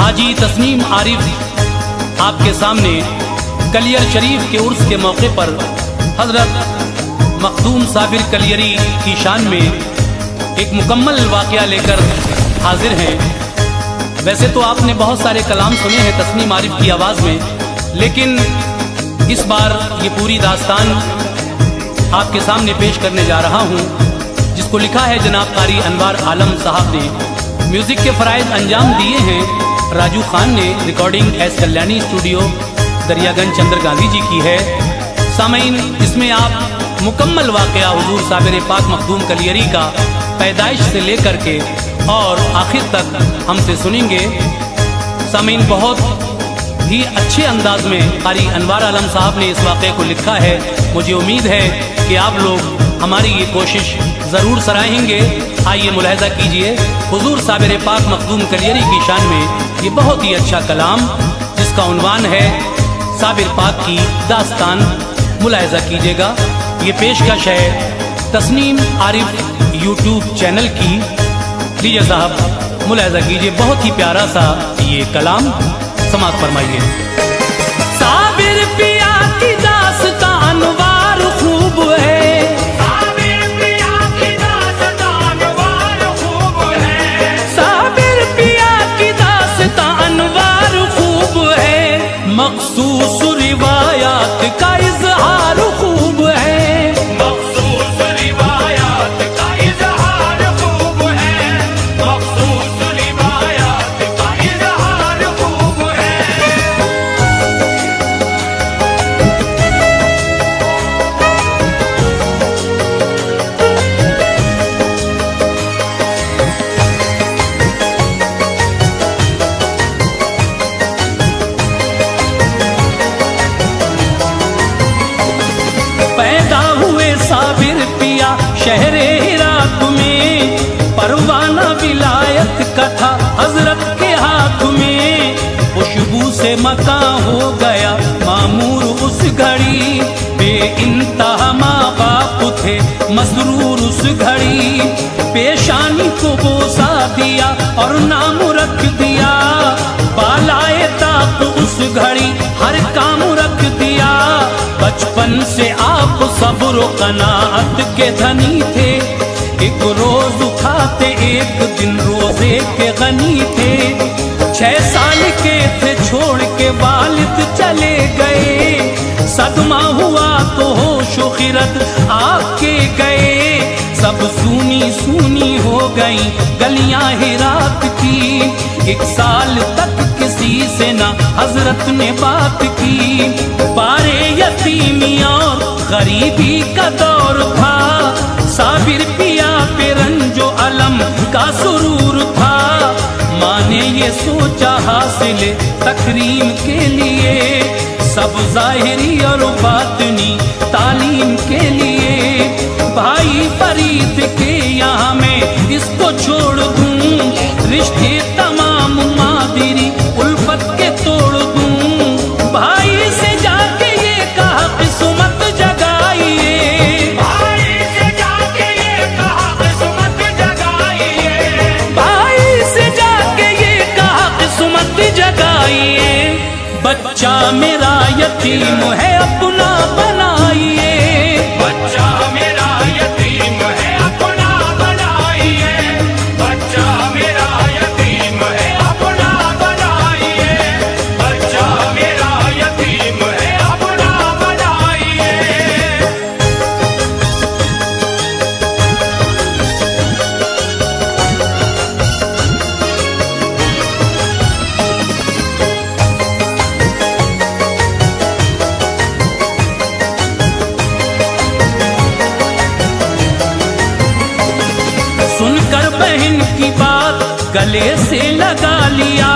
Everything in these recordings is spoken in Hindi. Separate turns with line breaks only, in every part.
हाजी तस्नीम आरिफ आपके सामने कलियर शरीफ के उर्स के मौके पर हजरत मखदूम साबिर कलियरी की शान में एक मुकम्मल वाक़या लेकर हाजिर हैं। वैसे तो आपने बहुत सारे कलाम सुने हैं तस्नीम आरिफ की आवाज़ में, लेकिन इस बार ये पूरी दास्तान आपके सामने पेश करने जा रहा हूँ, जिसको लिखा है जनाब कारी अनवार आलम साहब ने। म्यूज़िक के फ़राइज़ अंजाम दिए हैं राजू खान ने। Recording S Kalyani studio Daryaganj Chandra Gandhi ji की है। सामईन, इसमें आप मुकम्मल वाक़या हुजूर साबिर पाक मखदूम कलियरी का पैदाइश से लेकर के और आखिर तक हमसे सुनेंगे। सामईन, बहुत ही अच्छे अंदाज में कारी अनवार आलम साहब ने इस वाक़े को लिखा है। मुझे उम्मीद है कि आप लोग हमारी ये कोशिश ज़रूर सराहेंगे। आइए मुलाहिज़ा कीजिए हुजूर साबिर पाक मखदूम कलियरी की शान में ये बहुत ही अच्छा कलाम, जिसका उन्वान है साबिर पाक की दास्तान। मुलाहिज़ा कीजिएगा, ये पेशकश है तस्नीम आरिफ यूट्यूब चैनल की। लीजिए साहब, मुलाहिज़ा कीजिए, बहुत ही प्यारा सा ये कलाम समाअत फरमाइए। साबिर पिया की दास्तान वार खूब है, साबिर पिया की दास्तान वार खूब है, साबिर पिया की दास्तान वार खूब है, मखसूस रिवायात का इज़हार खूब है, मखसूस रिवायात का इज़हार खूब है, मखसूस रिवायात का इज़हार खूब है। पैदा हुए साबिर पिया शहरे हिरात में, परवाना विलायत का था हजरत के हाथ में, खुशबू से मकां हो गया मामूर उस घड़ी, बेइंतहा माँ बाप थे मसरूर उस घड़ी, पेशानी को बोसा दिया और नाम रख दिया, बालाए ताक उस घड़ी हर काम रख दिया, बचपन से आप सब्र कनाअत के धनी थे, एक रोज खाते एक दिन रोजे के गनी थे, 6 साल के थे छोड़ के वालिद चले गए, सदमा हुआ तो होश व खिरत आपके गए, सब सूनी सूनी हो गई गलियां हिरात की, 1 साल तक किसी से ना हजरत ने बात की, बारे यतीमी और गरीबी का दौर था, साबिर पिया पे रंजो अलम का सुरूर था, माँ ने ये सोचा हासिल तकरीम के लिए, सब ज़ाहिरी और बातिनी तालीम के लिए, भाई फरीद के यहाँ मैं इसको छोड़ दूँ, रिश्ते तमाम मादिरी उल्फत के तोड़ दूँ, भाई से जाके ये कहा किस्मत जगाइए, भाई से जाके ये कहा किस्मत जगाइए, भाई से जाके ये कहा किस्मत जगाइए, बच्चा मेरा यतीम है अपना बनाइए, बच्चा मेरा यतीम है अपना बनाइए, बच्चा मेरा यतीम है अपना बनाइए, बच्चा मेरा यतीम है अपना बनाइए। सुनकर बहन की बात गले से लगा लिया,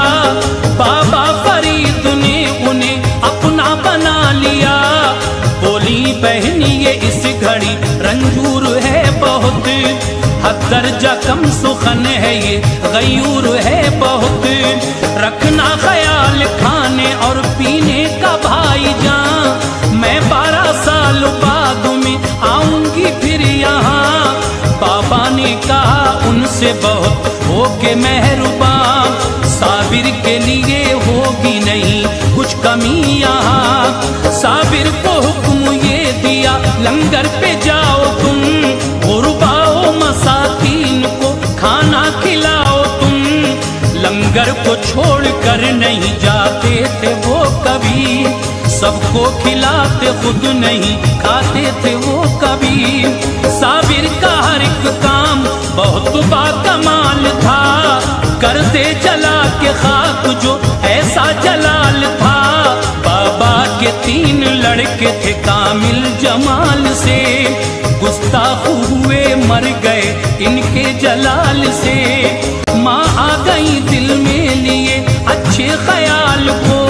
बाबा फरीद ने उन्हें अपना बना लिया, बोली बहन ये इस घड़ी रंजूर है बहुत, हद दर्जा कम सुखन है ये गयूर है बहुत, रखना ख्याल खाने और पीने का भाईजान, मैं 12 साल बाद में आऊंगी फिर यहाँ, बाबा ने कहा उनसे बहुत होके मेहरबान, साबिर के लिए होगी नहीं कुछ कमी यहाँ। साबिर को हुक्म ये दिया लंगर पे जाओ तुम, गुरबाओ मसाकीन को खाना खिलाओ तुम। लंगर को छोड़ कर नहीं जाते थे वो कभी, सबको खिलाते खुद नहीं खाते थे वो कभी। साबिर का हर एक काम बहुत बाकमाल था, कर दे जला के खाक जो ऐसा जलाल था। बाबा के 3 लड़के थे कामिल जमाल से, गुस्ताख हुए मर गए इनके जलाल से। माँ आ गई दिल में लिए अच्छे ख्याल को,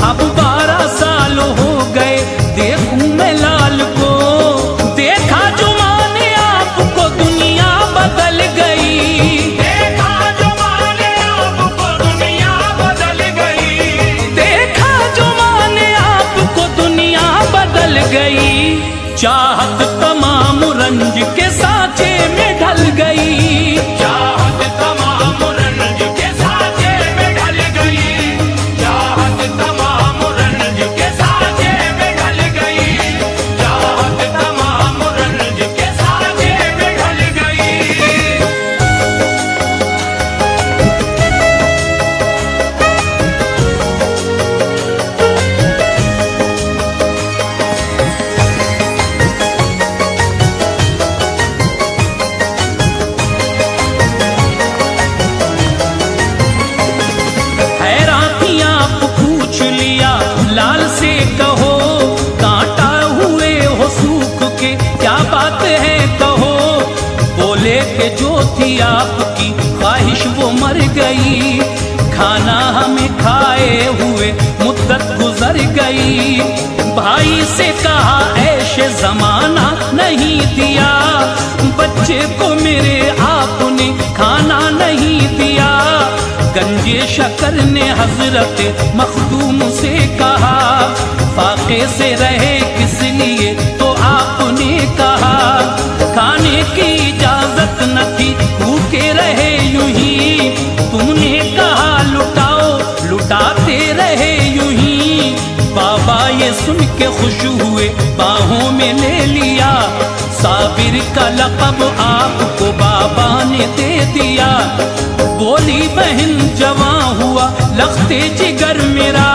अब 12 साल हो गए देखूं मैं लाल को। देखा जो माँ ने आपको दुनिया बदल गई, देखा जो माँ ने आपको दुनिया बदल गई, देखा जो माँ ने आपको दुनिया बदल गई। चाहत तमाम रंज के सांचे में ढल गई, चाहत तमाम रंज के सांचे में ढल गई, चाहत तमाम रंज के सांचे में ढल गई, चाहत तमाम रंज के सांचे में ढल गई। लाल से कहो कांटा हुए हो सूख के क्या बात है कहो। बोले कि जो थी आपकी ख्वाहिश वो मर गई, खाना हमें खाए हुए मुद्दत गुजर गई। भाई से कहा ऐशे जमाना नहीं दिया, बच्चे को मेरे आपने खाना नहीं दिया। गंजे शकर ने हजरत मखदूम से कहा, फाके से रहे किस लिए तो आपने कहा। खाने की इजाजत न थी भूखे रहे यूं ही, तुमने कहा लुटाओ लुटाते रहे यूं ही। बाबा ये सुन के खुश हुए बाहों में ले लिया, साबिर का लक़ब आपको बाबा ने दे दिया। बोली बहन जवां हुआ लख्ते जिगर मेरा,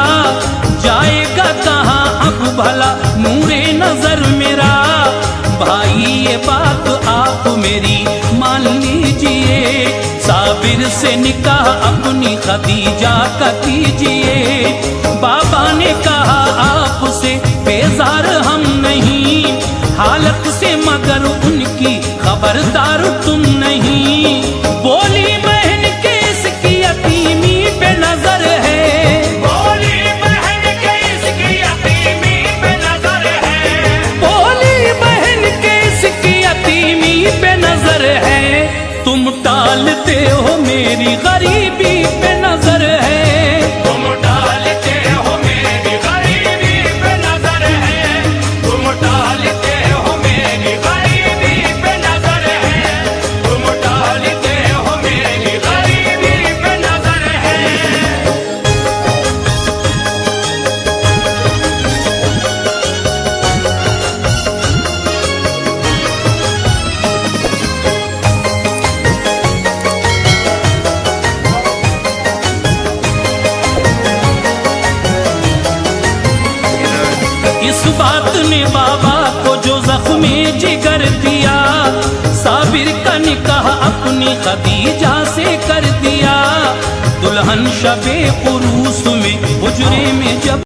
जाएगा कहाँ अब भला नूरे नजर मेरा। भाई ये बात आप मेरी मान लीजिए, साबिर से निकाह अपनी खदीजा का कीजिए। बाबा ने कहा आपसे बेजार हम नहीं, हालत से मगर उनकी खबरदार तुम नहीं। बोली बहन के इसकी यतीमी पे नजर है, बोली बहन के इसकी यतीमी पे नजर है, बोली बहन के इसकी यतीमी पे नजर है। तुम टालते हो मेरी गरीबी पे नजर है, तुम टालते हो मेरी गरीबी पे नजर है, तुम टालते हो मेरी गरीबी पे नजर है, तुम टालते हो मेरी गरीबी पे नजर है। इस बात ने बाबा को जो जख्मे जिगर दिया, साबिर का निकाह अपनी खदीजा से कर दिया। दुल्हन शबे उरूस में हुजरे में जब